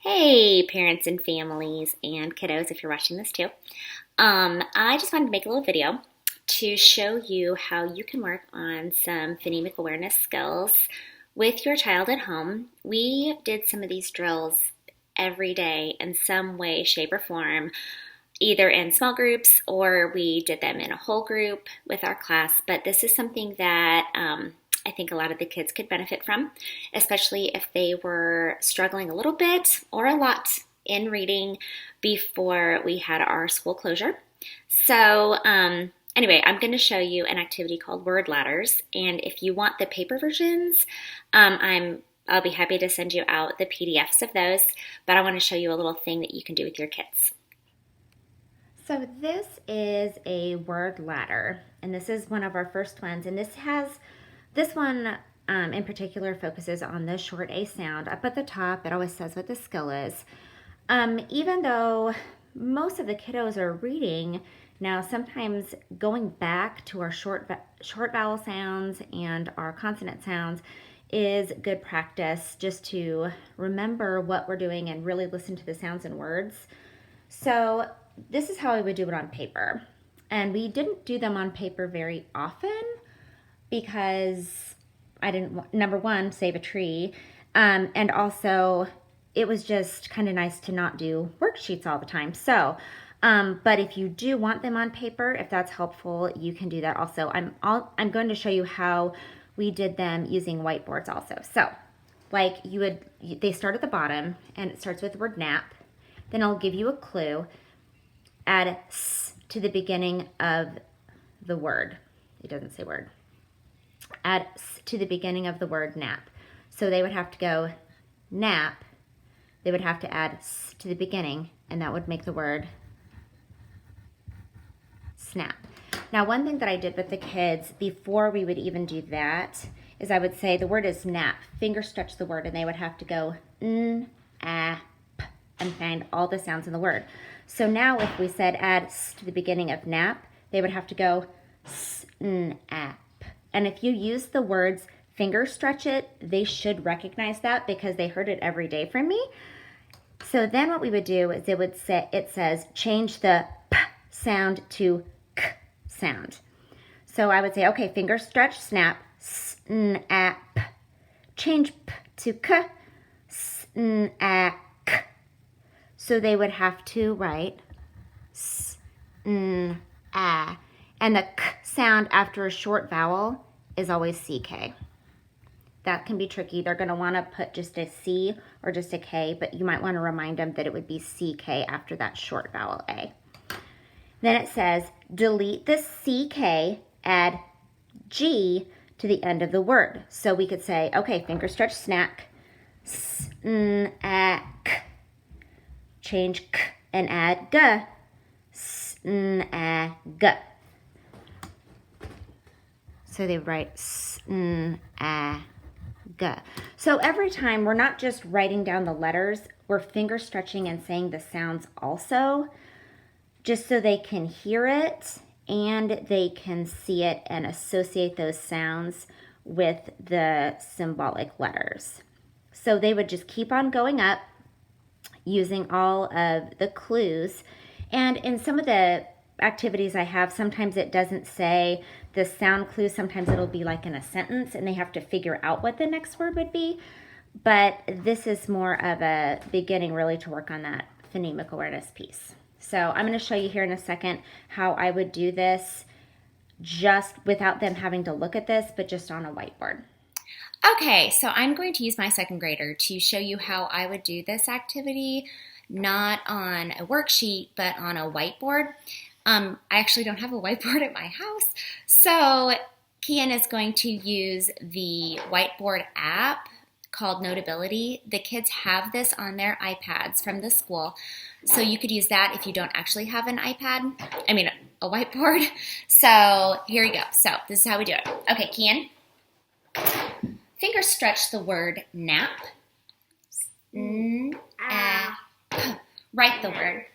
Hey, parents and families and kiddos, if you're watching this too. I just wanted to make a little video to show you how you can work on some phonemic awareness skills with your child at home. We did some of these drills every day in some way, shape, or form, either in small groups or we did them in a whole group with our class. But this is something that I think a lot of the kids could benefit from, especially if they were struggling a little bit or a lot in reading before we had our school closure. So anyway, I'm going to show you an activity called Word Ladders, and if you want the paper versions, I'll be happy to send you out the PDFs of those, but I want to show you a little thing that you can do with your kids. So this is a word ladder, and this is one of our first ones, and this one in particular focuses on the short A sound. Up at the top, it always says what the skill is. Even though most of the kiddos are reading, now sometimes going back to our short vowel sounds and our consonant sounds is good practice just to remember what we're doing and really listen to the sounds and words. So this is how I would do it on paper. And we didn't do them on paper very often because I didn't, number one, save a tree. And also it was just kind of nice to not do worksheets all the time. So, but if you do want them on paper, if that's helpful, you can do that also. I'm going to show you how we did them using whiteboards also. So like they start at the bottom and it starts with the word nap. Then I'll give you a clue. Add s to the beginning of the word. It doesn't say word. Add s to the beginning of the word nap. So they would have to go nap. They would have to add s to the beginning, and that would make the word snap. Now, one thing that I did with the kids before we would even do that is I would say the word is nap. Finger stretch the word, and they would have to go n, a, p, and find all the sounds in the word. So now if we said add s to the beginning of nap, they would have to go snap. And if you use the words finger stretch it, they should recognize that because they heard it every day from me. So then what we would do is it says change the p sound to k sound. So I would say, okay, finger stretch, snap, snap. Change p to k, snap. So they would have to write s-n-a. And the k sound after a short vowel is always CK. That can be tricky. They're going to want to put just a C or just a K, but you might want to remind them that it would be CK after that short vowel A. Then it says delete the CK, add G to the end of the word. So we could say, okay, finger stretch, snack, snack. Change k and add g, snag. So they write snag. So every time we're not just writing down the letters, we're finger stretching and saying the sounds also, just so they can hear it and they can see it and associate those sounds with the symbolic letters. So they would just keep on going up using all of the clues. And in some of the activities I have, sometimes it doesn't say the sound clue. Sometimes it'll be like in a sentence and they have to figure out what the next word would be. But this is more of a beginning really to work on that phonemic awareness piece. So I'm going to show you here in a second how I would do this just without them having to look at this, but just on a whiteboard. Okay, so I'm going to use my second grader to show you how I would do this activity, not on a worksheet, but on a whiteboard. I actually don't have a whiteboard at my house, so Kian is going to use the whiteboard app called Notability. The kids have this on their iPads from the school, so you could use that if you don't actually have an iPad, a whiteboard. So here we go. So this is how we do it. Okay, Kian. Finger stretch the word nap. N-a-p. Write the word.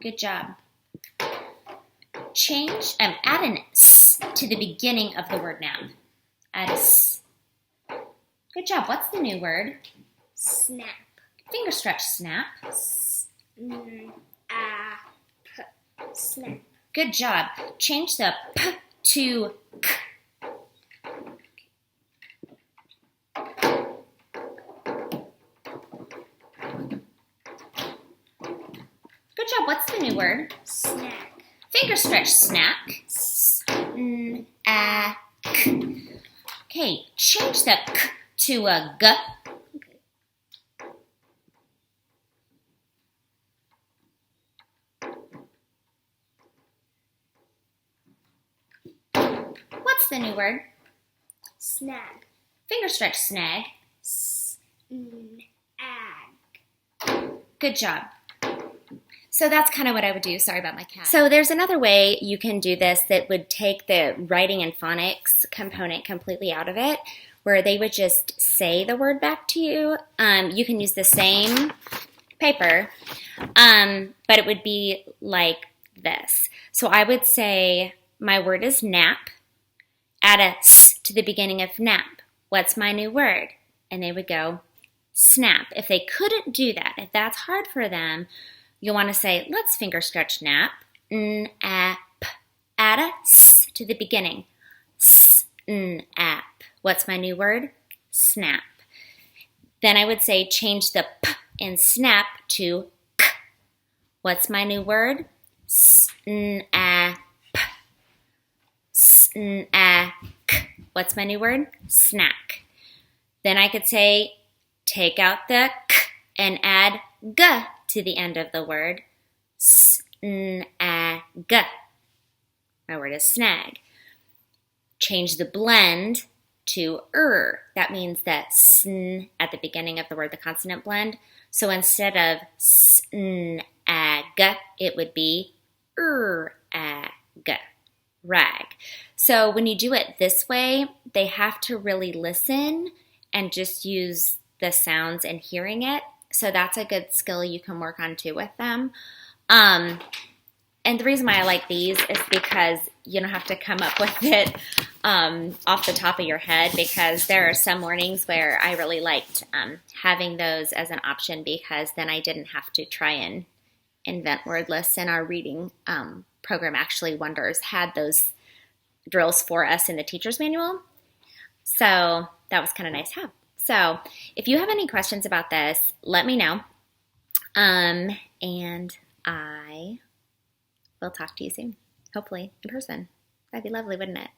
Good job. Add an s to the beginning of the word nap. Add a s. Good job. What's the new word? Snap. Finger stretch, snap. Snap. Good job. Change the p to k. Good job. What's the new word? Snack. Finger stretch, snack. Snack. Okay, change the k to a g. What's the new word? Snag. Finger stretch, snag. Snag. Good job. So that's kind of what I would do. Sorry about my cat. So there's another way you can do this that would take the writing and phonics component completely out of it, where they would just say the word back to you. You can use the same paper, but it would be like this. So I would say, my word is nap. Add a s to the beginning of nap. What's my new word? And they would go, snap. If they couldn't do that, if that's hard for them, you'll want to say, let's finger stretch nap. N-ap. Add a s to the beginning. S-n-ap. What's my new word? Snap. Then I would say, change the p in snap to k. What's my new word? S-n-ap. Snack. What's my new word? Snack. Then I could say, take out the k and add g to the end of the word. Snag. My word is snag. Change the blend to That means that sn at the beginning of the word, the consonant blend. So instead of snag, it would be rag. Rag. So when you do it this way, they have to really listen and just use the sounds and hearing it. So that's a good skill you can work on too with them. And the reason why I like these is because you don't have to come up with it off the top of your head, because there are some mornings where I really liked having those as an option, because then I didn't have to try and invent word lists, and our reading program, Actually Wonders, had those drills for us in the teacher's manual. So that was kind of nice to have. So if you have any questions about this, let me know. And I will talk to you soon, hopefully in person. That'd be lovely, wouldn't it?